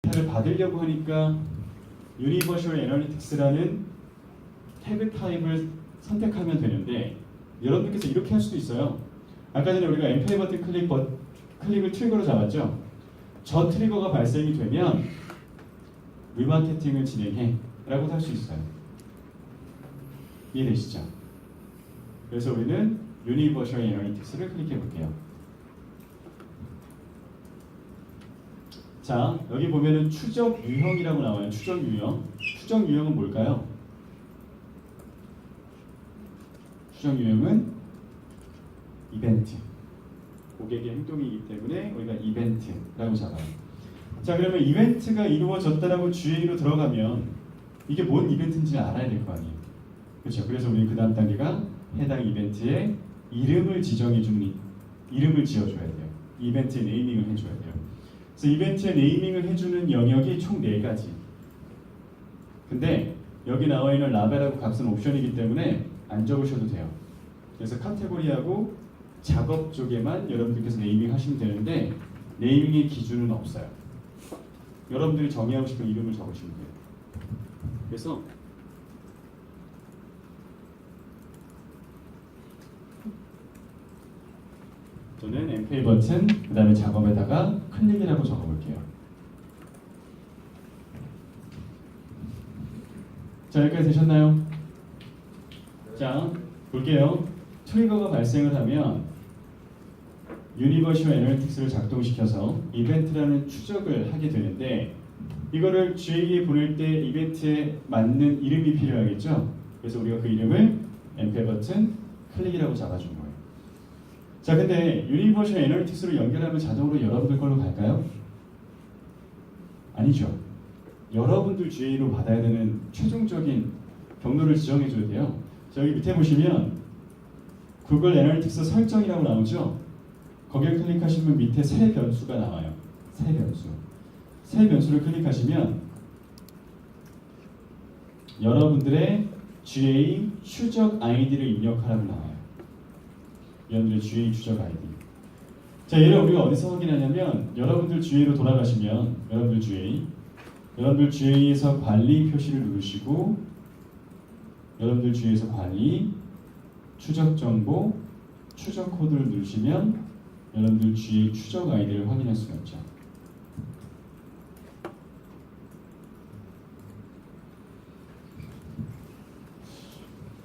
데이터를 받으려고 하니까 유니버셜 애널리틱스라는 태그 타입을 선택하면 되는데 여러분들께서 이렇게 할 수도 있어요. 아까 전에 우리가 M8 버튼 클릭을 트리거로 잡았죠. 저 트리거가 발생이 되면 리마케팅을 진행해 라고 할 수 있어요. 이해되시죠? 그래서 우리는 유니버셜 애널리틱스를 클릭해 볼게요. 자, 여기 보면은 추적 유형이라고 나와요. 추적 유형. 추적 유형은 뭘까요? 추적 유형은 이벤트. 고객의 행동이기 때문에 우리가 이벤트라고 잡아요. 자, 그러면 이벤트가 이루어졌다라고 GA로 들어가면 이게 뭔 이벤트인지 알아야 될 거 아니에요. 그렇죠? 그래서 우리는 그 다음 단계가 해당 이벤트에 이름을 지정해주는 이름을 지어줘야 돼요. 이벤트의 네이밍을 해줘야 돼요. 그래서 이벤트의 네이밍을 해주는 영역이 총 4가지. 근데 여기 나와 있는 라벨하고 값은 옵션이기 때문에 안 적으셔도 돼요. 그래서 카테고리하고 작업 쪽에만 여러분들께서 네이밍 하시면 되는데 네이밍의 기준은 없어요. 여러분들이 정의하고 싶은 이름을 적으시면 돼요. 그래서 저는 M8 버튼 그 다음에 작업에다가 클릭이라고 적어볼게요. 자, 여기까지 되셨나요? 자, 볼게요. 트리거가 발생을 하면 유니버셜 애널리틱스를 작동시켜서 이벤트라는 추적을 하게 되는데 이거를 GA에 보낼 때 이벤트에 맞는 이름이 필요하겠죠? 그래서 우리가 그 이름을 M8 버튼 클릭이라고 잡아준 거예요. 자, 근데 유니버셜 애널리틱스로 연결하면 자동으로 여러분들 걸로 갈까요? 아니죠. 여러분들 GA로 받아야 되는 최종적인 경로를 지정해 줘야 돼요. 자, 여기 밑에 보시면 구글 애널리틱스 설정이라고 나오죠? 거기를 클릭하시면 밑에 새 변수가 나와요. 새 변수. 새 변수를 클릭하시면 여러분들의 GA 추적 아이디를 입력하라고 나와요. 여러분들의 GA 추적 아이디. 자, 얘를 우리가 어디서 확인하냐면 여러분들 GA로 돌아가시면 여러분들 GA에서 관리 표시를 누르시고 여러분들 GA에서 관리 추적 정보 추적 코드를 누르시면 여러분들 GA 추적 아이디를 확인할 수가 있죠.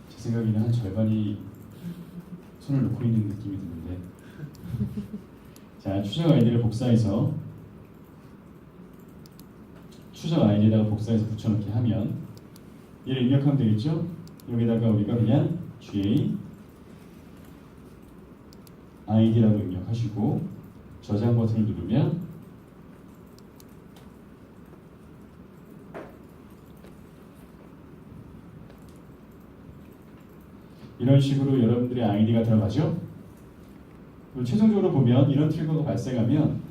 제 생각에는 한 절반이 손을 놓고 있는 느낌이 드는데 자, 추적 아이디를 복사해서 추적 아이디에다가 복사해서 붙여넣기 하면 얘를 입력하면 되겠죠? 여기다가 우리가 그냥 GA 아이디라고 입력하시고 저장 버튼을 누르면 이런 식으로 여러분들의 아이디가 들어가죠. 그리고 최종적으로 보면 이런 트리거가 발생하면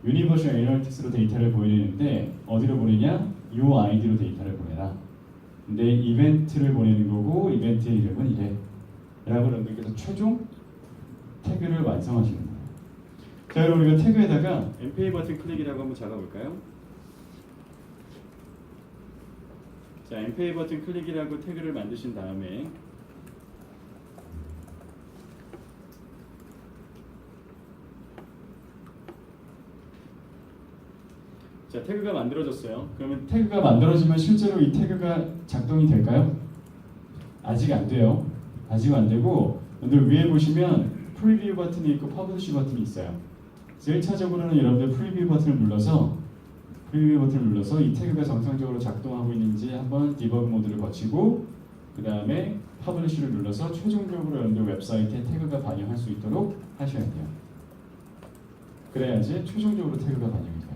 유니버셜 애널리틱스로 데이터를 보내는데 어디로 보내냐? 이 아이디로 데이터를 보내라. 근데 이벤트를 보내는 거고 이벤트의 이름은 이래 라고 여러분들께서 최종 태그를 완성하시는 거예요. 자, 그럼 우리가 태그에다가 M8 버튼 클릭이라고 한번 잡아볼까요? 자, M8 버튼 클릭이라고 태그를 만드신 다음에 자, 태그가 만들어졌어요. 그러면 태그가 만들어지면 실제로 이 태그가 작동이 될까요? 아직 안 돼요. 아직 안 되고 여러분들 위에 보시면 프리뷰 버튼이 있고 퍼블리시 버튼이 있어요. 1차적으로는 여러분들 프리뷰 버튼을 눌러서 이 태그가 정상적으로 작동하고 있는지 한번 디버그 모드를 거치고 그 다음에 퍼블리시를 눌러서 최종적으로 여러분들 웹사이트에 태그가 반영할 수 있도록 하셔야 돼요. 그래야지 최종적으로 태그가 반영이 돼요.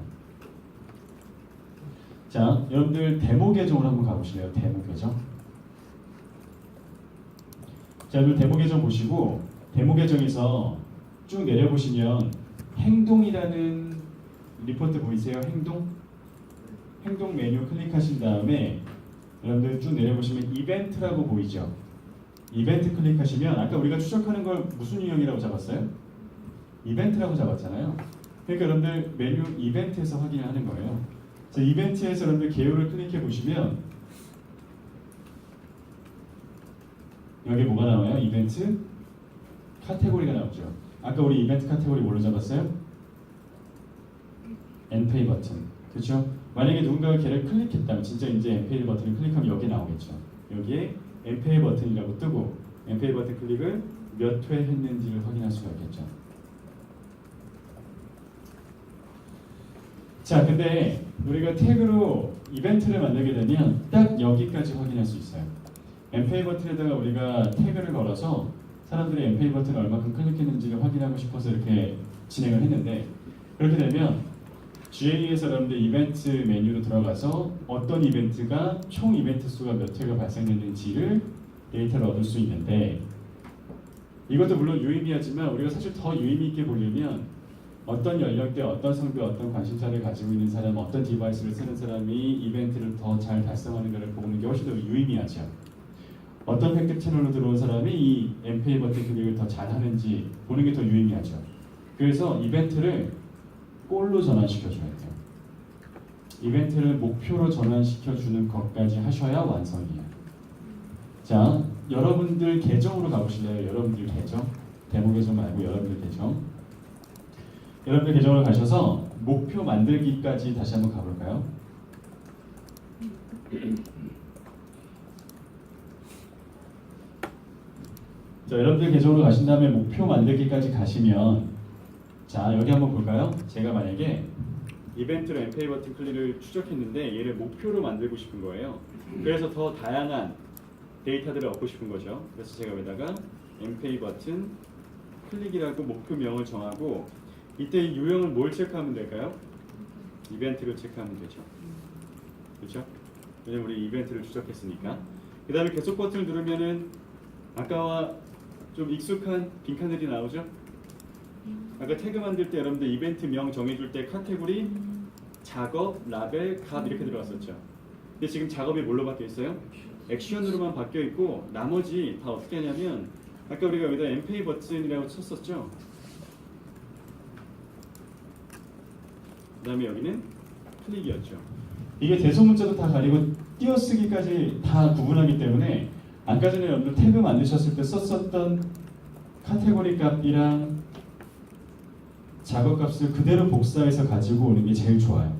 자, 여러분들 데모 계정으로 한번 가보실래요? 데모 계정. 자, 여러분 데모 계정 보시고 데모 계정에서 쭉 내려보시면 행동이라는 리포트 보이세요? 행동 메뉴 클릭하신 다음에 여러분들 쭉 내려보시면 이벤트라고 보이죠? 이벤트 클릭하시면 아까 우리가 추적하는 걸 무슨 유형이라고 잡았어요? 이벤트라고 잡았잖아요. 그러니까 여러분들 메뉴 이벤트에서 확인을 하는 거예요. 자, 이벤트에서 여러분들 개요를 클릭해 보시면 여기 뭐가 나와요? 이벤트 카테고리가 나오죠. 아까 우리 이벤트 카테고리 뭘로 잡았어요? 엔페이 버튼. 그렇죠? 만약에 누군가가 걔를 클릭했다면 진짜 이제 엔페이 버튼을 클릭하면 여기 나오겠죠. 여기에 엔페이 버튼이라고 뜨고 엔페이 버튼 클릭을 몇 회 했는지를 확인할 수가 있겠죠. 자, 근데 우리가 태그로 이벤트를 만들게 되면 딱 여기까지 확인할 수 있어요. 엔페이 버튼에다가 우리가 태그를 걸어서 사람들이 엔페이 버튼을 얼마큼 클릭했는지를 확인하고 싶어서 이렇게 진행을 했는데, 그렇게 되면 GA에서 여러분들 이벤트 메뉴로 들어가서 어떤 이벤트가 총 이벤트 수가 몇 회가 발생했는지를 데이터를 얻을 수 있는데, 이것도 물론 유의미하지만 우리가 사실 더 유의미 있게 보려면 어떤 연령대, 어떤 성별, 어떤 관심사를 가지고 있는 사람, 어떤 디바이스를 쓰는 사람이 이벤트를 더 잘 달성하는가를 보는 게 훨씬 더 유의미하죠. 어떤 획득 채널로 들어온 사람이 이 엔페이 버튼 클릭을 더 잘하는지 보는 게 더 유의미하죠. 그래서 이벤트를 골로 전환시켜줘야 돼요. 이벤트를 목표로 전환시켜주는 것까지 하셔야 완성이에요. 자, 여러분들 계정으로 가보실래요? 여러분들 계정, 데모 계정 말고 여러분들 계정. 여러분들 계정으로 가셔서 목표 만들기까지 다시 한번 가볼까요? 자, 여러분들 계정으로 가신 다음에 목표 만들기까지 가시면, 자, 여기 한번 볼까요? 제가 만약에 이벤트로 엔페이 버튼 클릭을 추적했는데 얘를 목표로 만들고 싶은 거예요. 그래서 더 다양한 데이터들을 얻고 싶은 거죠. 그래서 제가 여기다가 엔페이 버튼 클릭이라고 목표명을 정하고, 이때 이 유형을 뭘 체크하면 될까요? 이벤트를 체크하면 되죠. 그렇죠? 왜냐면 우리 이벤트를 추적했으니까. 그 다음에 계속 버튼을 누르면은 아까와 좀 익숙한 빈칸들이 나오죠? 아까 태그 만들 때 여러분들 이벤트 명 정해줄 때 카테고리, 작업, 라벨, 값 이렇게 들어갔었죠. 근데 지금 작업이 뭘로 바뀌어 있어요? 액션으로만 바뀌어 있고 나머지 다 어떻게 하냐면, 아까 우리가 여기다 엔페이 버튼이라고 쳤었죠? 그 다음에 여기는 클릭이었죠. 이게 대소문자도 다 가리고 띄어쓰기까지 다 구분하기 때문에 아까 전에 여러분들 태그 만드셨을 때 썼었던 카테고리 값이랑 작업 값을 그대로 복사해서 가지고 오는 게 제일 좋아요.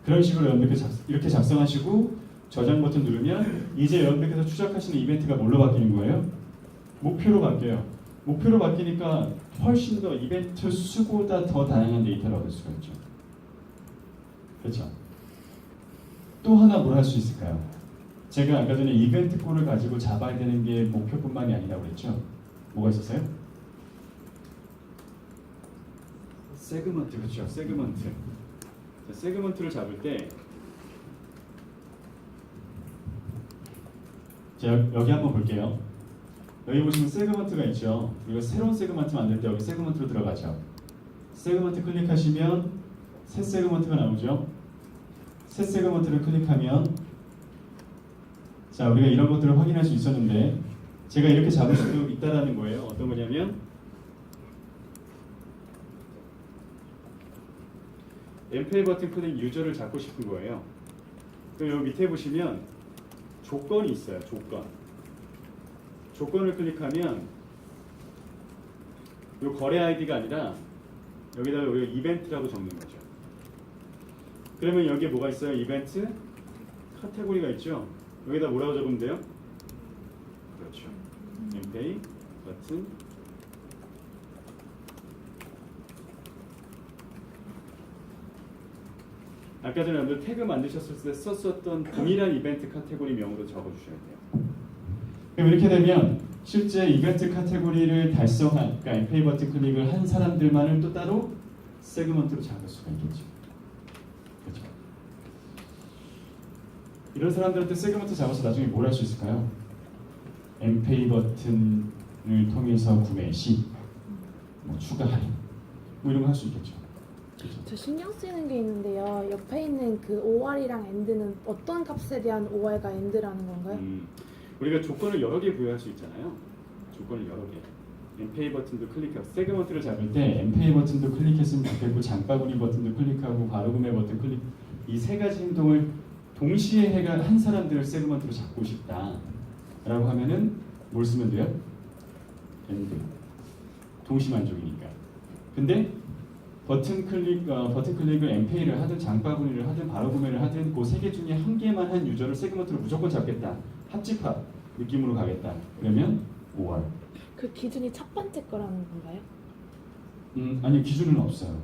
그런 식으로 여러분들 이렇게 작성하시고 저장 버튼 누르면 이제 여러분들께서 추적하시는 이벤트가 뭘로 바뀌는 거예요? 목표로 바뀌어요. 목표로 바뀌니까 훨씬 더 이벤트 수보다 더 다양한 데이터를 얻을 수가 있죠. 그렇죠? 또 하나 뭘 할 수 있을까요? 제가 아까 전에 이벤트 꼴을 가지고 잡아야 되는 게 목표뿐만이 아니라고 그랬죠? 뭐가 있었어요? 세그먼트, 그렇죠? 세그먼트. 세그먼트를 잡을 때, 자, 여기 한번 볼게요. 여기 보시면 세그먼트가 있죠. 이거 새로운 세그먼트 만들 때 여기 세그먼트로 들어가죠. 세그먼트 클릭하시면 새 세그먼트가 나오죠. 새 세그먼트를 클릭하면, 자, 우리가 이런 것들을 확인할 수 있었는데 제가 이렇게 잡을 수도 있다라는 거예요. 어떤 거냐면 엔페이 버튼 클릭 유저를 잡고 싶은 거예요. 그럼 여기 밑에 보시면 조건이 있어요. 조건을 클릭하면 이 거래 아이디가 아니라 여기다가 우리가 이벤트라고 적는 거죠. 그러면 여기에 뭐가 있어요? 이벤트 카테고리가 있죠. 여기다 뭐라고 적으면 돼요? 그렇죠. 엔페이 버튼 아까 전에 여러분들 태그 만드셨을 때 썼었던 동일한 이벤트 카테고리 명으로 적어주셔야 돼요. 그럼 이렇게 되면 실제 이벤트 카테고리를 달성한, 그러니까 엔페이 버튼 클릭을 한 사람들만을 또 따로 세그먼트로 잡을 수가 있겠죠. 그렇죠? 이런 사람들한테 세그먼트 잡아서 나중에 뭘 할 수 있을까요? 엔페이 버튼을 통해서 구매 시, 뭐 추가 할인, 뭐 이런 거 할 수 있겠죠. 그렇죠? 저 신경 쓰이는 게 있는데요. 옆에 있는 그 OR이랑 AND는 어떤 값에 대한 OR과 AND라는 건가요? 우리가 조건을 여러 개 부여할 수 있잖아요. 조건을 여러 개. 엠페이 버튼도 클릭하고 세그먼트를 잡을 때 엠페이 버튼도 클릭했으면 좋겠고 장바구니 버튼도 클릭하고 바로구매 버튼 클릭 이 세 가지 행동을 동시에 해가 한 사람들을 세그먼트로 잡고 싶다라고 하면은 뭘 쓰면 돼요? 엔드 동시 만족이니까. 근데 버튼 클릭을 엠페이를 하든 장바구니를 하든 바로구매를 하든 그 세 개 중에 한 개만 한 유저를 세그먼트로 무조건 잡겠다. 합집합 느낌으로 가겠다. 그러면 5월. 그 기준이 첫 번째 거라는 건가요? 아니 기준은 없어요.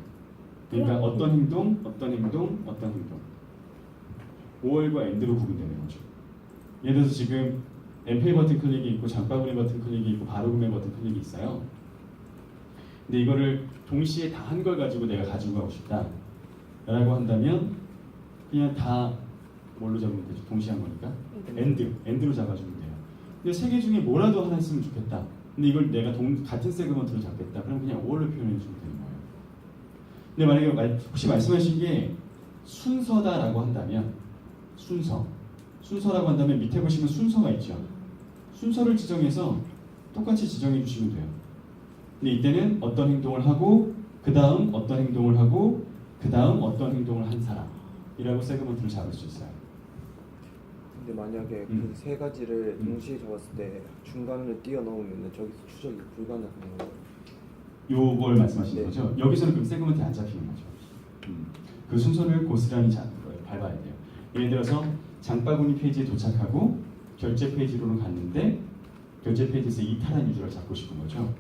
그러니까 그럼- 어떤 행동, 어떤 행동, 어떤 행동. 5월과 엔드로 구분되는 거죠. 예를 들어서 지금 엠페이 버튼 클릭이 있고 장바구니 버튼 클릭이 있고 바로구매 버튼 클릭이 있어요. 근데 이거를 동시에 다 한 걸 가지고 내가 가지고 가고 싶다 라고 한다면 그냥 다 뭘로 잡으면 되죠? 동시에 한 거니까 엔드로 잡아주면 돼요. 근데 세 개 중에 뭐라도 하나 있으면 좋겠다. 근데 이걸 내가 같은 세그먼트로 잡겠다. 그럼 그냥 5월로 표현해 주면 되는 거예요. 근데 만약에 혹시 말씀하신 게 순서다라고 한다면 순서라고 한다면 밑에 보시면 순서가 있죠. 순서를 지정해서 똑같이 지정해 주시면 돼요. 근데 이때는 어떤 행동을 하고 그 다음 어떤 행동을 하고 그 다음 어떤 행동을 한 사람이라고 세그먼트를 잡을 수 있어요. 근데 만약에 음. 그 세 가지를 동시에 적었을 때 중간을 뛰어넘으면 저기서 추적이 불가능한 거예요. 요걸 말씀하시는 네. 거죠? 여기서는 그럼 세그먼트 안 잡히는 거죠. 그 순서를 고스란히 밟아야 돼요. 예를 들어서 장바구니 페이지에 도착하고 결제 페이지로는 갔는데 결제 페이지에서 이탈한 유저를 잡고 싶은 거죠.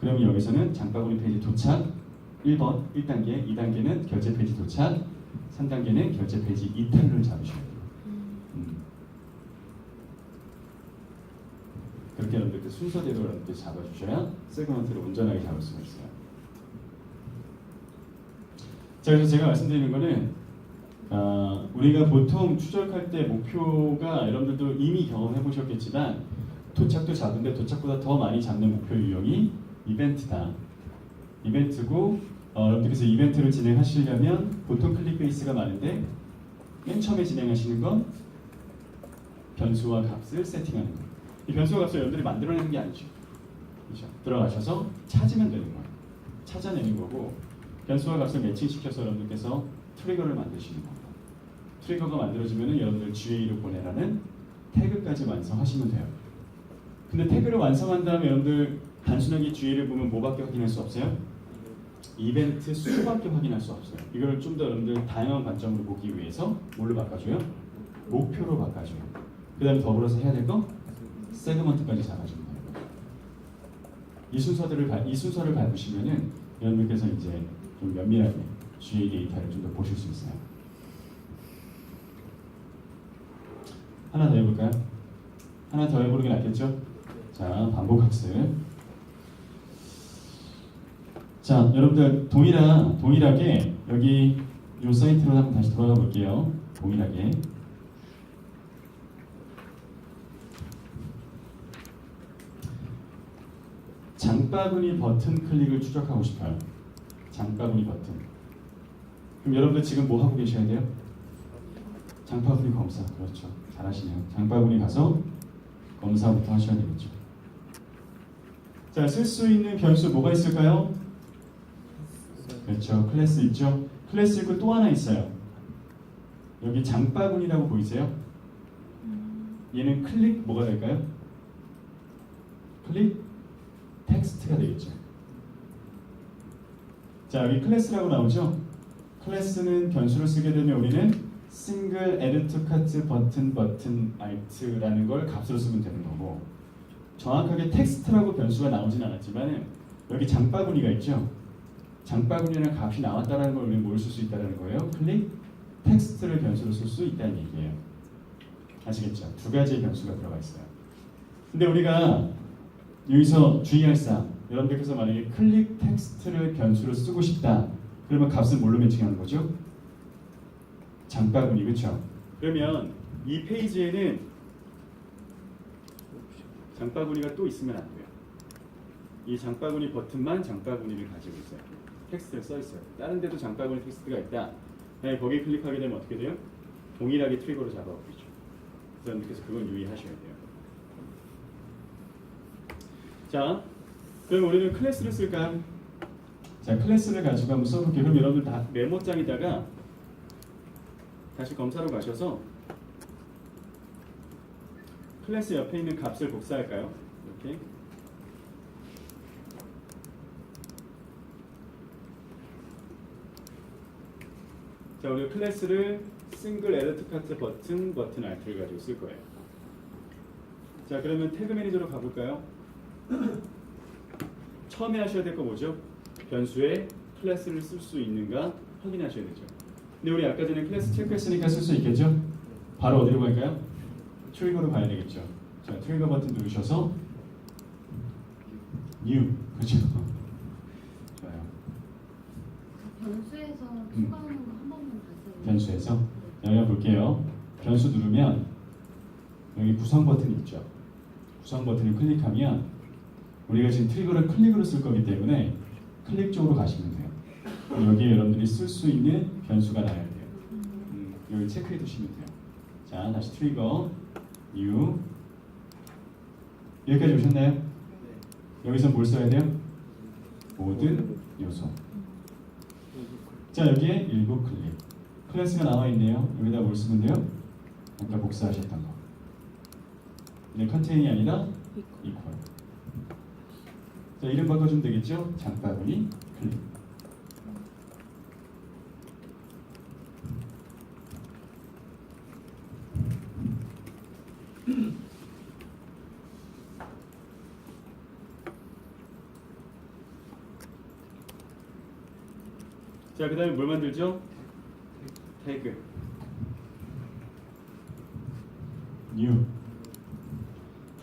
그러면 여기서는 장바구니 페이지 도착 1번 1단계, 2단계는 결제 페이지 도착, 3단계는 결제 페이지 이탈을 잡으셔야 돼요. 그렇게 여러분들 그 순서대로 여러분들 잡아주셔야 세그먼트를 온전하게 잡을 수가 있어요. 자, 그래서 제가 말씀드리는 거는 우리가 보통 추적할 때 목표가 여러분들도 이미 경험해 보셨겠지만 도착도 잡은데 도착보다 더 많이 잡는 목표 유형이 이벤트다. 이벤트고 여러분들께서 이벤트를 진행하시려면 보통 클릭베이스가 많은데 맨 처음에 진행하시는 건 변수와 값을 세팅하는 거예요. 이 변수와 값을 여러분들이 만들어내는 게 아니죠. 그렇죠? 들어가셔서 찾으면 되는 거예요. 찾아내는 거고 변수와 값을 매칭시켜서 여러분들께서 트리거를 만드시는 겁니다. 트리거가 만들어지면 여러분들 GA로 보내라는 태그까지 완성하시면 돼요. 근데 태그를 완성한 다음에 여러분들 단순하게 GA를 보면 뭐밖에 확인할 수 없어요? 이벤트 수밖에 확인할 수 없어요. 이걸 좀 더 여러분들 다양한 관점으로 보기 위해서 뭘로 바꿔줘요? 목표로 바꿔줘요. 그 다음에 더불어서 해야 될 거? 세그먼트까지 잡아주면 돼요. 이 순서를 밟으시면은 여러분들께서 이제 좀 면밀하게 GA 데이터를 좀 더 보실 수 있어요. 하나 더 해볼까요? 하나 더 해보는 게 낫겠죠? 자, 반복 학습. 자, 여러분들 동일하게 여기 이 사이트로 한번 다시 돌아가 볼게요. 동일하게. 장바구니 버튼 클릭을 추적하고 싶어요. 장바구니 버튼. 그럼 여러분들 지금 뭐 하고 계셔야 돼요? 장바구니 검사. 그렇죠. 잘하시네요. 장바구니 가서 검사부터 하셔야 되겠죠. 자, 쓸 수 있는 변수 뭐가 있을까요? 그렇죠. 클래스 있죠. 클래스 있고 또 하나 있어요. 여기 장바구니라고 보이세요? 얘는 클릭 뭐가 될까요? 클릭 텍스트가 되겠죠. 자, 여기 클래스라고 나오죠. 클래스는 변수를 쓰게 되면 우리는 single add to cart 버튼 alt라는 걸 값으로 쓰면 되는 거고, 정확하게 텍스트라고 변수가 나오진 않았지만 여기 장바구니가 있죠. 장바구니라는 값이 나왔다는 걸 우리는 뭘 쓸 수 있다는 거예요? 클릭 텍스트를 변수로 쓸 수 있다는 얘기예요. 아시겠죠? 두 가지의 변수가 들어가 있어요. 근데 우리가 여기서 주의할 사항, 여러분들께서 만약에 클릭 텍스트를 변수로 쓰고 싶다, 그러면 값은 뭘로 매칭하는 거죠? 장바구니, 그렇죠? 그러면 이 페이지에는 장바구니가 또 있으면 안 돼요. 이 장바구니 버튼만 장바구니를 가지고 있어요. 텍스트를 써 있어요. 다른 데도 장바구니 텍스트가 있다. 만약에 거기에 클릭하게 되면 어떻게 돼요? 동일하게 트리거로 잡아버리죠. 그래서 여러분들께서 그건 유의하셔야 돼요. 자, 그럼 우리는 클래스를 쓸까요? 자, 클래스를 가지고 한번 써볼게요. 그럼 여러분들 다 메모장에다가 다시 검사로 가셔서 클래스 옆에 있는 값을 복사할까요? 이렇게. 자, 우리가 클래스를 싱글 에디트 카트 버튼 알트를 가지고 쓸 거예요. 자, 그러면 태그 매니저로 가볼까요? 처음에 하셔야 될 거 뭐죠? 변수에 클래스를 쓸 수 있는가 확인하셔야 되죠. 근데 우리 아까 전에 클래스 체크했으니까 쓸 수 있겠죠? 바로 어디로 갈까요? 트리거로 가야 되겠죠. 자, 트리거 버튼 누르셔서 New, 그렇죠? 좋아요. 변수에서 추가하는 거 한 번만 다시. 변수에서 여기 볼게요. 변수 누르면 여기 구성 버튼이 있죠. 구성 버튼을 클릭하면 우리가 지금 트리거를 클릭으로 쓸 거기 때문에 클릭 쪽으로 가시면 돼요. 여기에 여러분들이 쓸 수 있는 변수가 나와야 돼요. 여기 체크해 두시면 돼요. 자, 다시 트리거 new 여기까지 오셨나요? 여기서 뭘 써야 돼요? 모든 요소. 자, 여기에 일부 클릭. 클래스가 나와 있네요. 여기다 뭘 쓰면 돼요? 아까 복사하셨던 거. 이제 컨테인이 아니라 equal. 자, 이름 바꿔주면 되겠죠? 장바구니 클릭. 자, 그 다음에 뭘 만들죠? 태그 new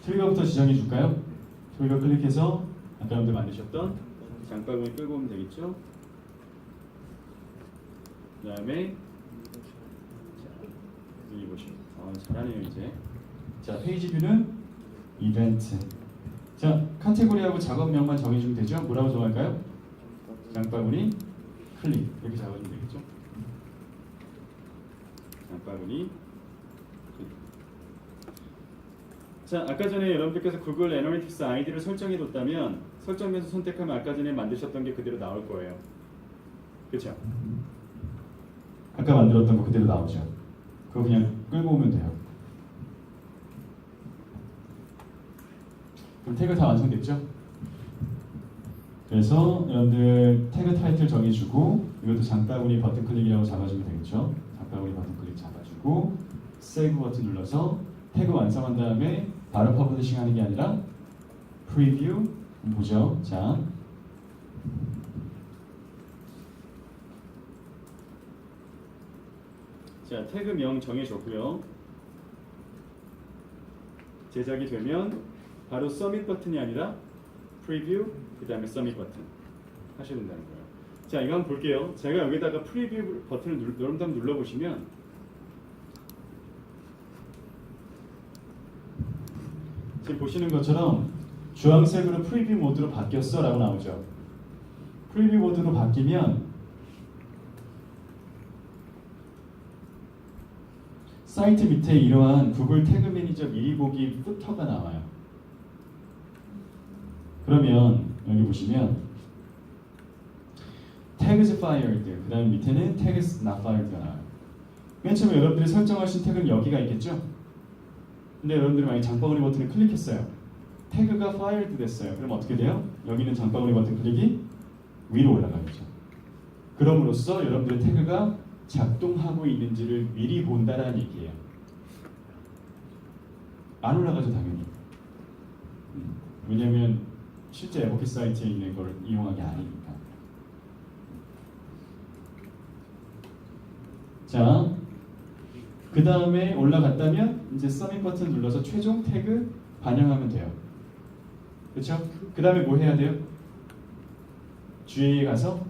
트리거부터 지정해 줄까요? 트리거 클릭해서 아까 여러분들 만드셨던 장바구니 끌고 오면 되겠죠? 그 다음에 여기 보시면 잘하네요 이제. 자, 페이지 뷰는 이벤트. 자, 카테고리하고 작업명만 정해주면 되죠? 뭐라고 정할까요? 장바구니 클릭 이렇게 잡아주면 되겠죠? 장바구니 클릭. 자, 아까 전에 여러분들께서 구글 애널리틱스 아이디를 설정해뒀다면 설정면서 선택하면 아까 전에 만드셨던 게 그대로 나올 거예요. 그렇죠? 아까 만들었던 거 그대로 나오죠. 그거 그냥 끌고 오면 돼요. 그럼 태그 다 완성됐죠? 그래서 여러분들 태그 타이틀 정해주고 이것도 장바구니 버튼 클릭이라고 잡아주면 되겠죠? 장바구니 버튼 클릭 잡아주고 세이브 버튼 눌러서 태그 완성한 다음에 바로 퍼블리싱 하는 게 아니라 프리뷰 보죠. 자, 자, 태그명 정해줬고요. 제작이 되면 바로 서밋 버튼이 아니라 프리뷰 그 다음에 서밋 버튼 하셔야 된다는 거예요. 자, 이거 한번 볼게요. 제가 여기다가 프리뷰 버튼을 여러분들 한번 눌러보시면 지금 보시는 것처럼 주황색으로 프리뷰 모드로 바뀌었어 라고 나오죠. 프리뷰 모드로 바뀌면 사이트 밑에 이러한 구글 태그 매니저 미리 보기 부터가 나와요. 그러면 여기 보시면 tags fired 그 다음 밑에는 tags not fired가 나와요. 맨 처음에 여러분들이 설정하신 태그는 여기가 있겠죠? 근데 여러분들이 만약에 장바구니 버튼을 클릭했어요. 태그가 fired 됐어요. 그럼 어떻게 돼요? 여기는 장바구니 버튼 클릭이 위로 올라가겠죠. 그럼으로써 여러분들의 태그가 작동하고 있는지를 미리 본다라는 얘기예요. 안 올라가죠 당연히. 왜냐하면 실제 에버킷 사이트에 있는 걸 이용한 게 아니니까. 자, 그 다음에 올라갔다면 이제 서밋 버튼 눌러서 최종 태그 반영하면 돼요. 그렇죠? 그 다음에 뭐 해야 돼요? GUI에 가서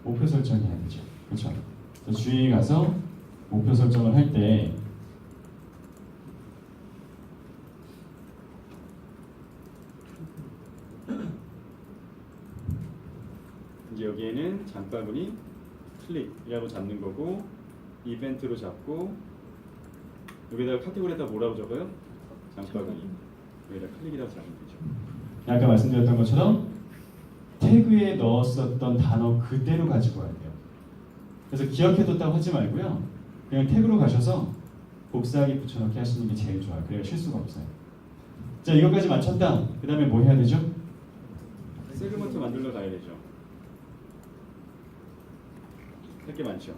목표 설정해야 되죠. 그렇죠? GUI에 가서 목표 설정을 할 때 이제 여기에는 장바구니 클릭이라고 잡는 거고 이벤트로 잡고 여기다가 카테고리에다 뭐라고 적어요? 장바구니 여기다 클릭이라고 잡으면 되죠. 아까 말씀드렸던 것처럼 태그에 넣었었던 단어 그대로 가지고 와야 돼요. 그래서 기억해뒀다고 하지 말고요. 그냥 태그로 가셔서 복사하기 붙여넣기 하시는 게 제일 좋아요. 그래야 실수가 없어요. 자, 이것까지 맞췄다. 그 다음에 뭐 해야 되죠? 세그먼트 만들러 가야 되죠. 할 게 많죠.